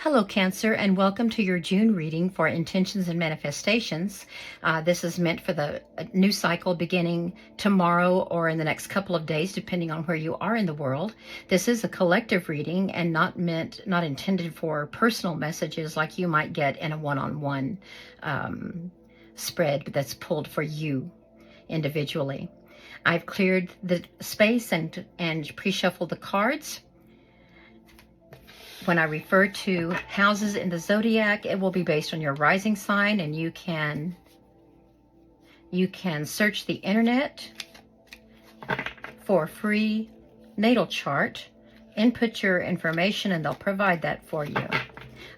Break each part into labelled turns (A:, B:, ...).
A: Hello, Cancer, and welcome to your June reading for Intentions and Manifestations. This is meant for the new cycle beginning tomorrow or in the next couple of days, depending on where you are in the world. This is a collective reading and not intended for personal messages like you might get in a one-on-one spread that's pulled for you individually. I've cleared the space and pre-shuffled the cards. When I refer to houses in the zodiac, it will be based on your rising sign, and you can search the internet for a free natal chart, input your information, and they'll provide that for you.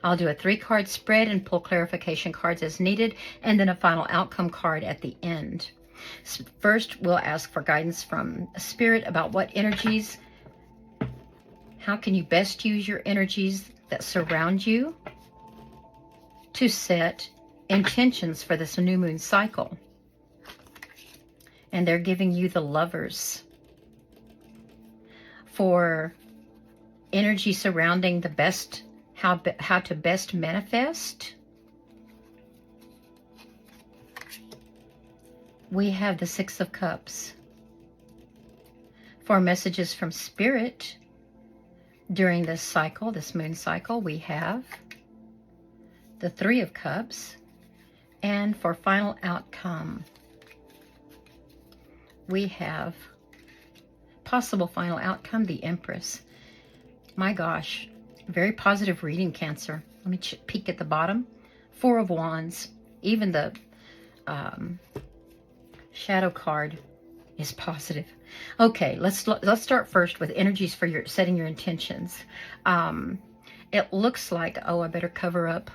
A: I'll do a 3-card spread and pull clarification cards as needed, and then a final outcome card at the end. First, we'll ask for guidance from Spirit about what energies. How can you best use your energies that surround you to set intentions for this new moon cycle? And they're giving you the Lovers for energy surrounding the best, how to best manifest. We have the 6 of Cups. For messages from Spirit during this cycle, this moon cycle, we have the 3 of Cups. And for final outcome, we have possible final outcome, the Empress. My gosh, very positive reading, Cancer. Let me peek at the bottom. 4 of Wands. Even the shadow card is positive. Okay, let's start first with energies for your setting your intentions. It looks like, oh, I better cover up.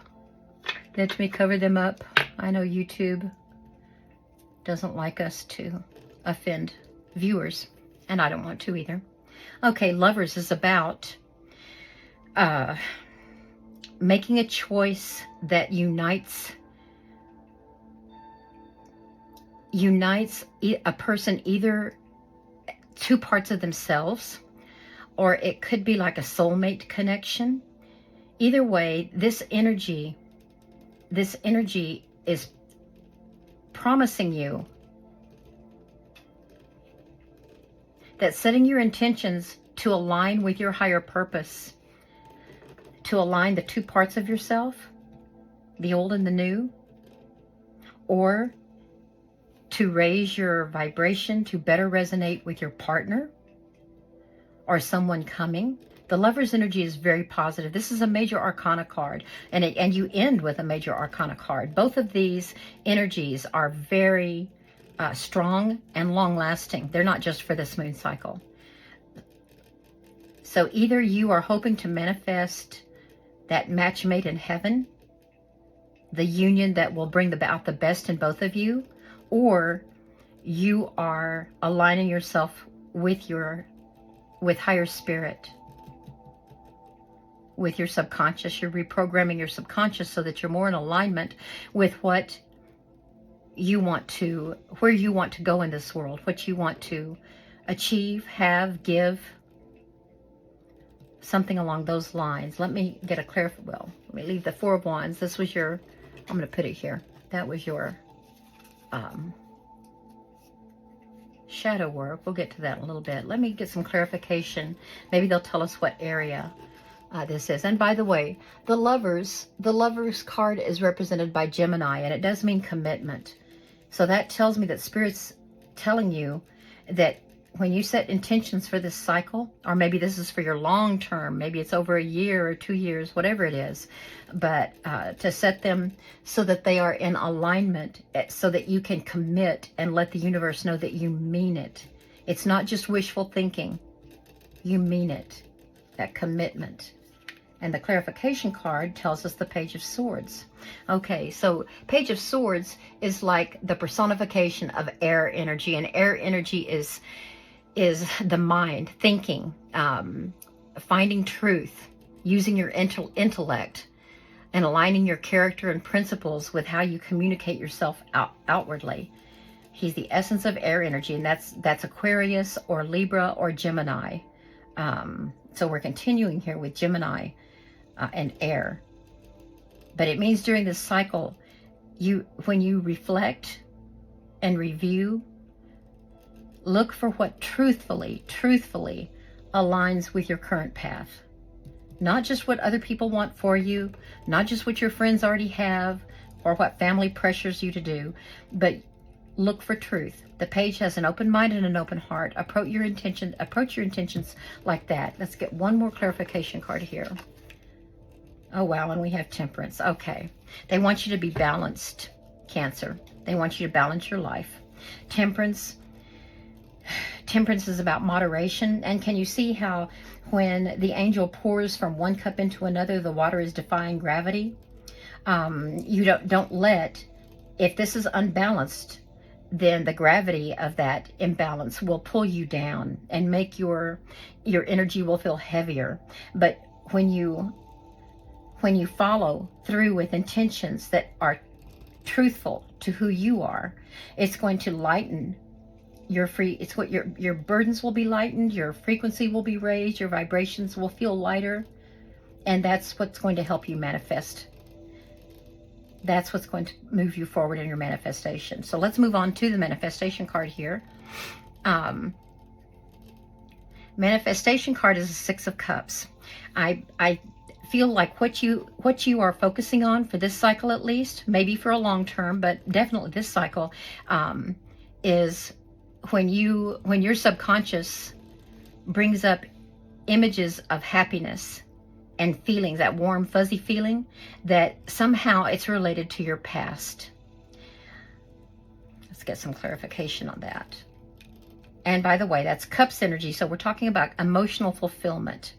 A: Let me cover them up. I know YouTube doesn't like us to offend viewers, and I don't want to either. Okay, Lovers is about making a choice that unites a person, either 2 parts of themselves, or it could be like a soulmate connection. Either way, this energy is promising you that setting your intentions to align with your higher purpose, to align the 2 parts of yourself, the old and the new, or to raise your vibration to better resonate with your partner or someone coming. The Lover's energy is very positive. This is a major arcana card, and you end with a major arcana card. Both of these energies are very strong and long-lasting. They're not just for this moon cycle. So either you are hoping to manifest that match made in heaven, the union that will bring about the best in both of you, or you are aligning yourself with higher spirit, with your subconscious. You're reprogramming your subconscious so that you're more in alignment with what you want to, where you want to go in this world, what you want to achieve, have, give, something along those lines. Let me get a let me leave the 4 of Wands. This was your, I'm going to put it here. That was your shadow work. We'll get to that in a little bit. Let me get some clarification. Maybe they'll tell us what area this is. And by the way, the Lovers card is represented by Gemini, and it does mean commitment. So that tells me that Spirit's telling you that when you set intentions for this cycle, or maybe this is for your long term, maybe it's over a year or 2 years, whatever it is, but to set them so that they are in alignment, so that you can commit and let the universe know that you mean it. It's not just wishful thinking. You mean it, that commitment. And the clarification card tells us the Page of Swords. Okay, so Page of Swords is like the personification of air energy, and air energy is the mind, thinking, finding truth, using your intellect, and aligning your character and principles with how you communicate yourself outwardly. He's the essence of air energy, and that's Aquarius or Libra or Gemini. So we're continuing here with Gemini. and air. But it means during this cycle, when you reflect and review, look for what truthfully aligns with your current path. Not just what other people want for you, not just what your friends already have, or what family pressures you to do, but look for truth. The page has an open mind and an open heart. Approach your intentions like that. Let's get one more clarification card here. Oh, wow, and we have Temperance. Okay. They want you to be balanced, Cancer. They want you to balance your life. Temperance is about moderation. And can you see how when the angel pours from one cup into another, the water is defying gravity? You don't let, if this is unbalanced, then the gravity of that imbalance will pull you down and make your energy will feel heavier. But when you follow through with intentions that are truthful to who you are, it's going to lighten your burdens will be lightened, your frequency will be raised, your vibrations will feel lighter, and that's what's going to help you manifest. That's what's going to move you forward in your manifestation. So let's move on to the manifestation card here. Manifestation card is a Six of Cups. I feel like what you are focusing on for this cycle, at least, maybe for a long term, but definitely this cycle, is when your subconscious brings up images of happiness and feelings, that warm, fuzzy feeling, that somehow it's related to your past. Let's get some clarification on that. And by the way, that's Cups energy, so we're talking about emotional fulfillment.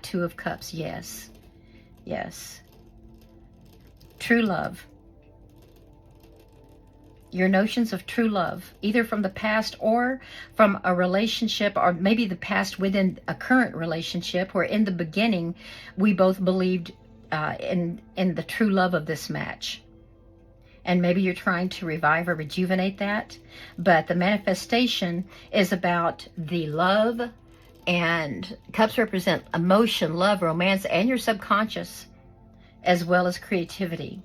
A: Two of Cups, yes. Yes. True love. Your notions of true love, either from the past or from a relationship, or maybe the past within a current relationship, where in the beginning we both believed in the true love of this match. And maybe you're trying to revive or rejuvenate that. But the manifestation is about the love, and Cups represent emotion, love, romance, and your subconscious, as well as creativity.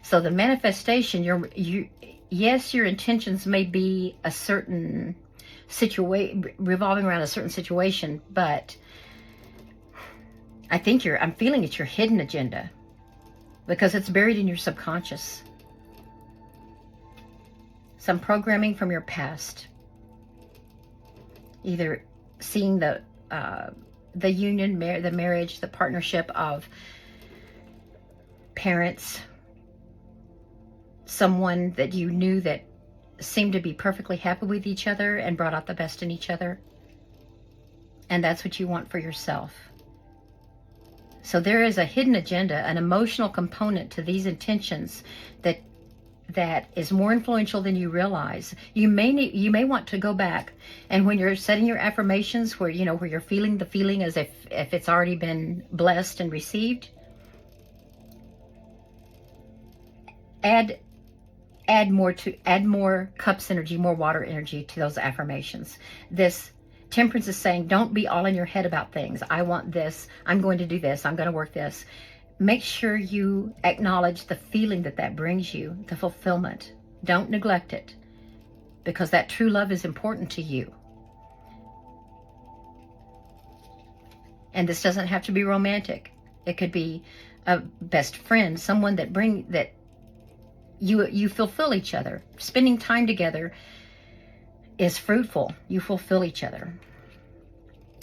A: So the manifestation, yes, your intentions may be a certain situation, revolving around a certain situation, but I'm feeling it's your hidden agenda, because it's buried in your subconscious. Some programming from your past, either seeing the union, the marriage, the partnership of parents, someone that you knew that seemed to be perfectly happy with each other and brought out the best in each other. And that's what you want for yourself. So there is a hidden agenda, an emotional component to these intentions that is more influential than you realize. You may want to go back, and when you're setting your affirmations, where you're feeling the feeling as if it's already been blessed and received, add more Cups energy, more water energy to those affirmations. This Temperance is saying, don't be all in your head about things. I want this. I'm going to do this. I'm going to work this. Make sure you acknowledge the feeling that brings you, the fulfillment. Don't neglect it, because that true love is important to you. And this doesn't have to be romantic. It could be a best friend, someone that you fulfill each other. Spending time together is fruitful. You fulfill each other.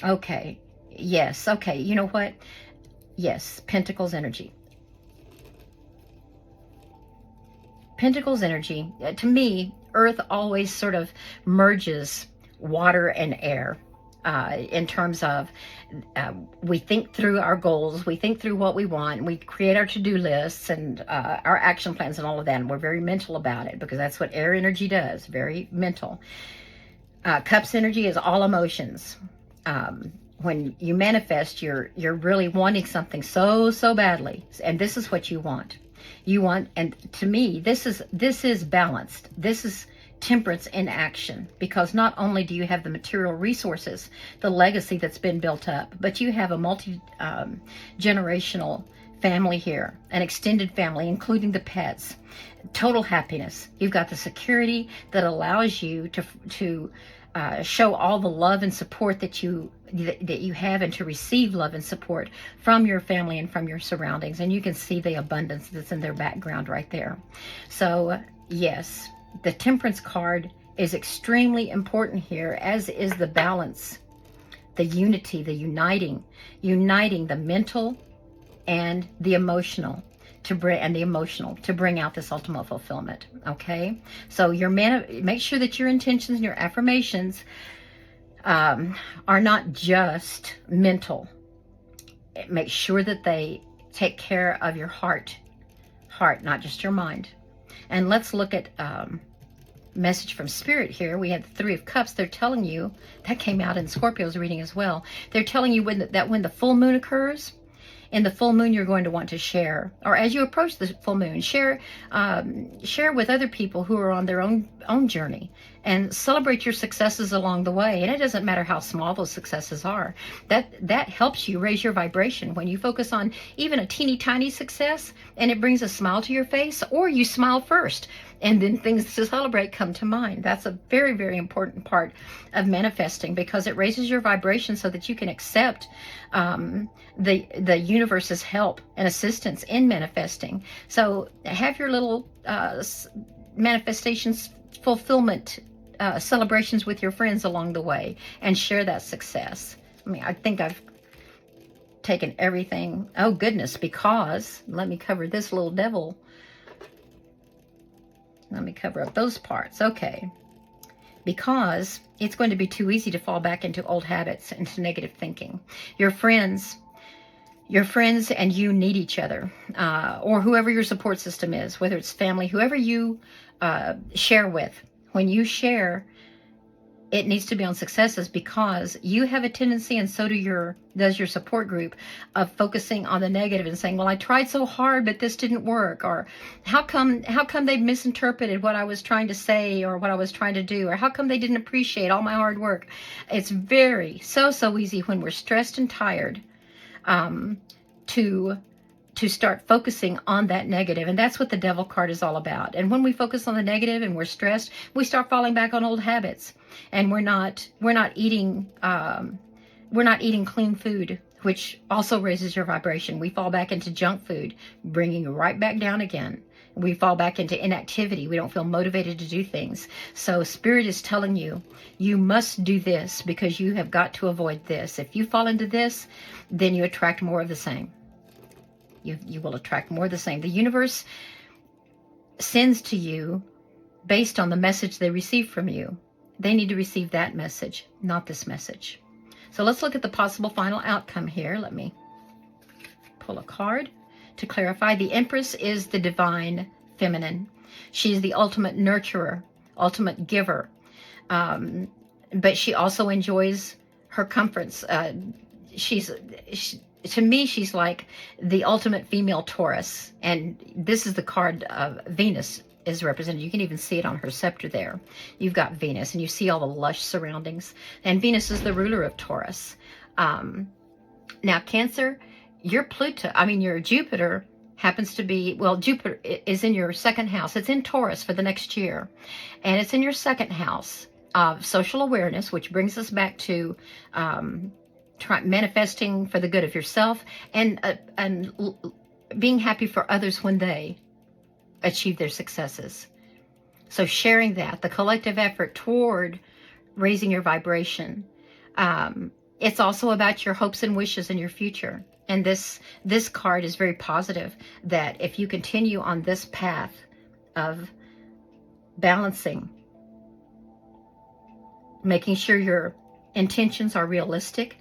A: Okay. Yes. Okay. You know what? Yes. Pentacles energy. Pentacles energy. To me, Earth always sort of merges water and air. In terms of we think through our goals, we think through what we want, we create our to-do lists and our action plans and all of that, and we're very mental about it, because that's what air energy does, very mental. Cups energy is all emotions. When you manifest, you're really wanting something so badly, and this is what you want. And to me, this is balanced. This is temperance in action, because not only do you have the material resources, the legacy that's been built up, but you have a multi-generational family here, an extended family, including the pets, total happiness. You've got the security that allows you to show all the love and support that you have, and to receive love and support from your family and from your surroundings. And you can see the abundance that's in their background right there. So yes, the temperance card is extremely important here, as is the balance, the unity, the uniting the mental and the emotional to bring out this ultimate fulfillment. Okay, so make sure that your intentions and your affirmations are not just mental. Make sure that they take care of your heart, not just your mind. And let's look at message from Spirit here. We had the Three of Cups. They're telling you, that came out in Scorpio's reading as well. They're telling you when the full moon occurs, in the full moon, you're going to want to share, or as you approach the full moon, share with other people who are on their own journey, and celebrate your successes along the way. And it doesn't matter how small those successes are. That helps you raise your vibration. When you focus on even a teeny tiny success, and it brings a smile to your face, or you smile first, and then things to celebrate come to mind. That's a very, very important part of manifesting, because it raises your vibration so that you can accept the universe's help and assistance in manifesting. So have your little manifestations, fulfillment celebrations with your friends along the way, and share that success. I mean, I think I've taken everything. Oh goodness, because let me cover this little devil. Let me cover up those parts. Okay. Because it's going to be too easy to fall back into old habits, into negative thinking. Your friends and you need each other, or whoever your support system is, whether it's family, whoever you share with. When you share, it needs to be on successes, because you have a tendency, and so does your support group, of focusing on the negative and saying, well, I tried so hard, but this didn't work, or how come they misinterpreted what I was trying to say, or what I was trying to do, or how come they didn't appreciate all my hard work. It's so easy when we're stressed and tired to start focusing on that negative. And that's what the Devil card is all about. And when we focus on the negative and we're stressed, we start falling back on old habits, and we're not eating clean food, which also raises your vibration. We fall back into junk food, bringing you right back down again. We fall back into inactivity. We don't feel motivated to do things. So Spirit is telling you, you must do this, because you have got to avoid this. If you fall into this, then you attract more of the same. You will attract more of the same. The universe sends to you based on the message they receive from you. They need to receive that message, not this message. So let's look at the possible final outcome here. Let me pull a card to clarify. The Empress is the divine feminine. She's the ultimate nurturer, ultimate giver. But she also enjoys her comforts. To me, she's like the ultimate female Taurus. And this is the card of Venus is represented. You can even see it on her scepter there. You've got Venus, and you see all the lush surroundings. And Venus is the ruler of Taurus. Now, Cancer, your Jupiter happens to be, well, Jupiter is in your second house. It's in Taurus for the next year. And it's in your second house of social awareness, which brings us back to manifesting for the good of yourself, and being happy for others when they achieve their successes. So sharing that, the collective effort toward raising your vibration. It's also about your hopes and wishes in your future. And this card is very positive, that if you continue on this path of balancing, making sure your intentions are realistic,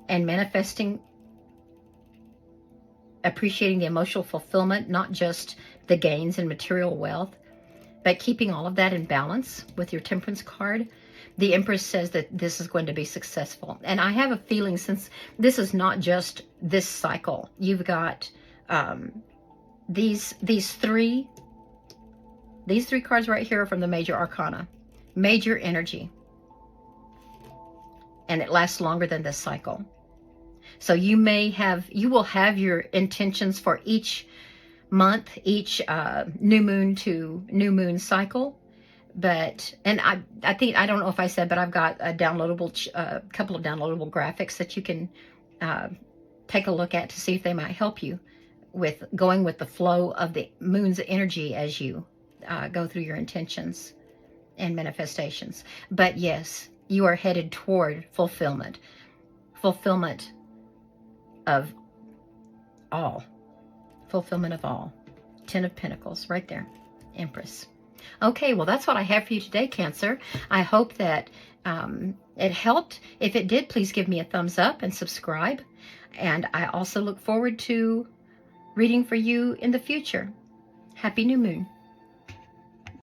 A: and manifesting, appreciating the emotional fulfillment, not just the gains and material wealth, but keeping all of that in balance with your Temperance card, the Empress says that this is going to be successful. And I have a feeling, since this is not just this cycle, you've got these three These 3 cards right here are from the Major Arcana. Major energy. And it lasts longer than this cycle. So you will have your intentions for each month, each new moon to new moon cycle. But, and I think, I don't know if I said, but I've got a downloadable, couple of downloadable graphics that you can take a look at to see if they might help you with going with the flow of the moon's energy as you go through your intentions and manifestations. But yes, you are headed toward fulfillment. Fulfillment of all. Fulfillment of all. 10 of Pentacles, right there. Empress. Okay, well, that's what I have for you today, Cancer. I hope that it helped. If it did, please give me a thumbs up and subscribe. And I also look forward to reading for you in the future. Happy New Moon.